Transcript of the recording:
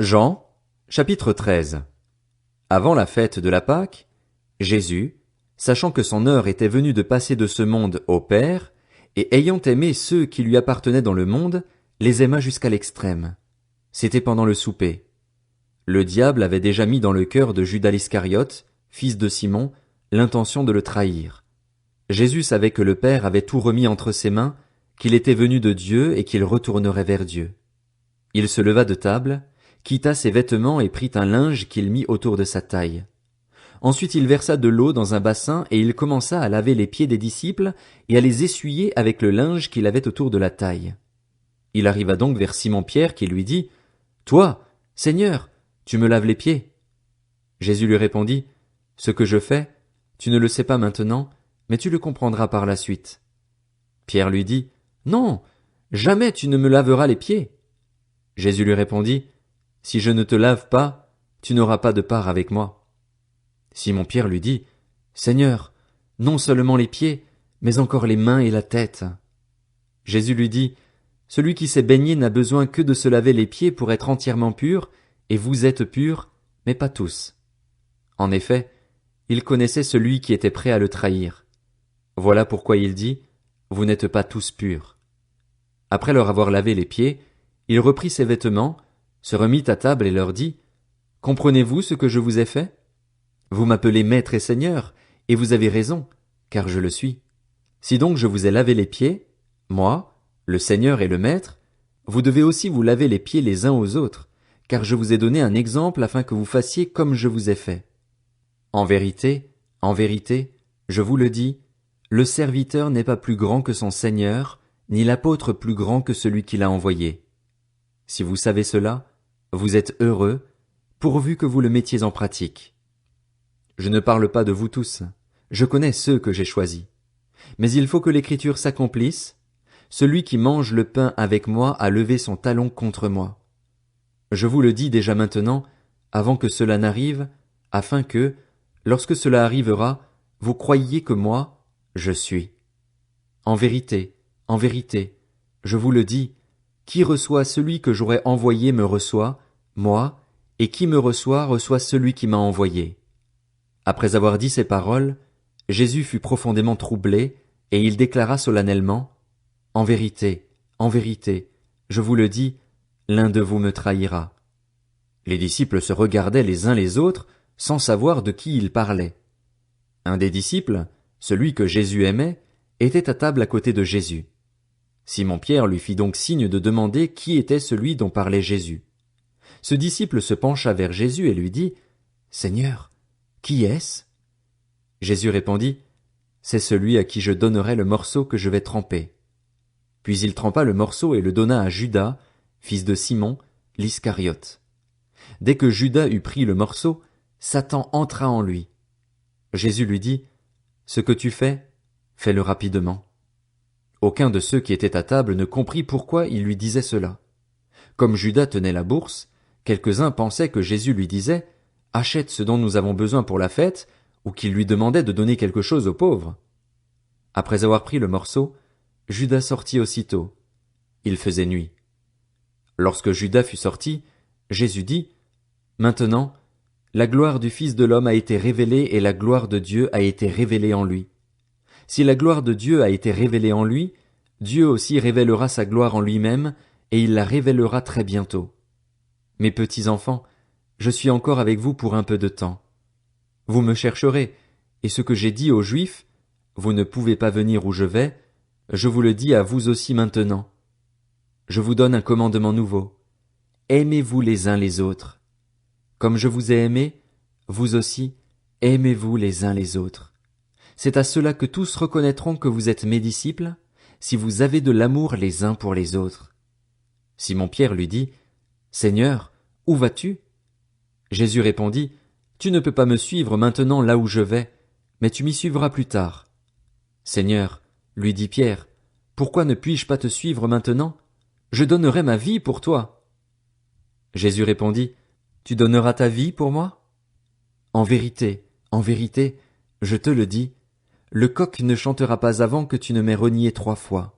Jean, chapitre 13. Avant la fête de la Pâque, Jésus, sachant que son heure était venue de passer de ce monde au Père, et ayant aimé ceux qui lui appartenaient dans le monde, les aima jusqu'à l'extrême. C'était pendant le souper. Le diable avait déjà mis dans le cœur de Judas l'Iscariote, fils de Simon, l'intention de le trahir. Jésus savait que le Père avait tout remis entre ses mains, qu'il était venu de Dieu et qu'il retournerait vers Dieu. Il se leva de table, quitta ses vêtements et prit un linge qu'il mit autour de sa taille. Ensuite il versa de l'eau dans un bassin et il commença à laver les pieds des disciples et à les essuyer avec le linge qu'il avait autour de la taille. Il arriva donc vers Simon-Pierre qui lui dit, « Toi, Seigneur, tu me laves les pieds. » Jésus lui répondit, « Ce que je fais, tu ne le sais pas maintenant, mais tu le comprendras par la suite. » Pierre lui dit, « Non, jamais tu ne me laveras les pieds. » Jésus lui répondit, « Si je ne te lave pas, tu n'auras pas de part avec moi. » Simon-Pierre lui dit, « Seigneur, non seulement les pieds, mais encore les mains et la tête. » Jésus lui dit, « Celui qui s'est baigné n'a besoin que de se laver les pieds pour être entièrement pur, et vous êtes purs, mais pas tous. » En effet, il connaissait celui qui était prêt à le trahir. Voilà pourquoi il dit, « Vous n'êtes pas tous purs. » Après leur avoir lavé les pieds, il reprit ses vêtements, se remit à table et leur dit, « Comprenez-vous ce que je vous ai fait? Vous m'appelez Maître et Seigneur, et vous avez raison, car je le suis. Si donc je vous ai lavé les pieds, moi, le Seigneur et le Maître, vous devez aussi vous laver les pieds les uns aux autres, car je vous ai donné un exemple afin que vous fassiez comme je vous ai fait. En vérité, je vous le dis, le serviteur n'est pas plus grand que son Seigneur, ni l'apôtre plus grand que celui qui l'a envoyé. Si vous savez cela, vous êtes heureux, pourvu que vous le mettiez en pratique. Je ne parle pas de vous tous, je connais ceux que j'ai choisis. Mais il faut que l'écriture s'accomplisse, celui qui mange le pain avec moi a levé son talon contre moi. Je vous le dis déjà maintenant, avant que cela n'arrive, afin que, lorsque cela arrivera, vous croyiez que moi, je suis. En vérité, je vous le dis, qui reçoit celui que j'aurais envoyé me reçoit, moi, et qui me reçoit reçoit celui qui m'a envoyé. » Après avoir dit ces paroles, Jésus fut profondément troublé, et il déclara solennellement, « En vérité, je vous le dis, l'un de vous me trahira. » Les disciples se regardaient les uns les autres, sans savoir de qui ils parlaient. Un des disciples, celui que Jésus aimait, était à table à côté de Jésus. Simon-Pierre lui fit donc signe de demander qui était celui dont parlait Jésus. Ce disciple se pencha vers Jésus et lui dit, « Seigneur, qui est-ce » Jésus répondit, « C'est celui à qui je donnerai le morceau que je vais tremper. » Puis il trempa le morceau et le donna à Judas, fils de Simon, l'Iscariote. Dès que Judas eut pris le morceau, Satan entra en lui. Jésus lui dit, « Ce que tu fais, fais-le rapidement. » Aucun de ceux qui étaient à table ne comprit pourquoi il lui disait cela. Comme Judas tenait la bourse, quelques-uns pensaient que Jésus lui disait, « Achète ce dont nous avons besoin pour la fête », ou qu'il lui demandait de donner quelque chose aux pauvres. Après avoir pris le morceau, Judas sortit aussitôt. Il faisait nuit. Lorsque Judas fut sorti, Jésus dit, « Maintenant, la gloire du Fils de l'homme a été révélée et la gloire de Dieu a été révélée en lui. Si la gloire de Dieu a été révélée en lui, Dieu aussi révélera sa gloire en lui-même, et il la révélera très bientôt. Mes petits enfants, je suis encore avec vous pour un peu de temps. Vous me chercherez, et ce que j'ai dit aux Juifs, vous ne pouvez pas venir où je vais, je vous le dis à vous aussi maintenant. Je vous donne un commandement nouveau. Aimez-vous les uns les autres. Comme je vous ai aimés, vous aussi, aimez-vous les uns les autres. C'est à cela que tous reconnaîtront que vous êtes mes disciples, si vous avez de l'amour les uns pour les autres. » Simon-Pierre lui dit, « Seigneur, où vas-tu » Jésus répondit, « Tu ne peux pas me suivre maintenant là où je vais, mais tu m'y suivras plus tard. » « Seigneur, lui dit Pierre, pourquoi ne puis-je pas te suivre maintenant? Je donnerai ma vie pour toi. » Jésus répondit, « Tu donneras ta vie pour moi? En vérité, je te le dis, le coq ne chantera pas avant que tu ne m'aies renié 3 fois. »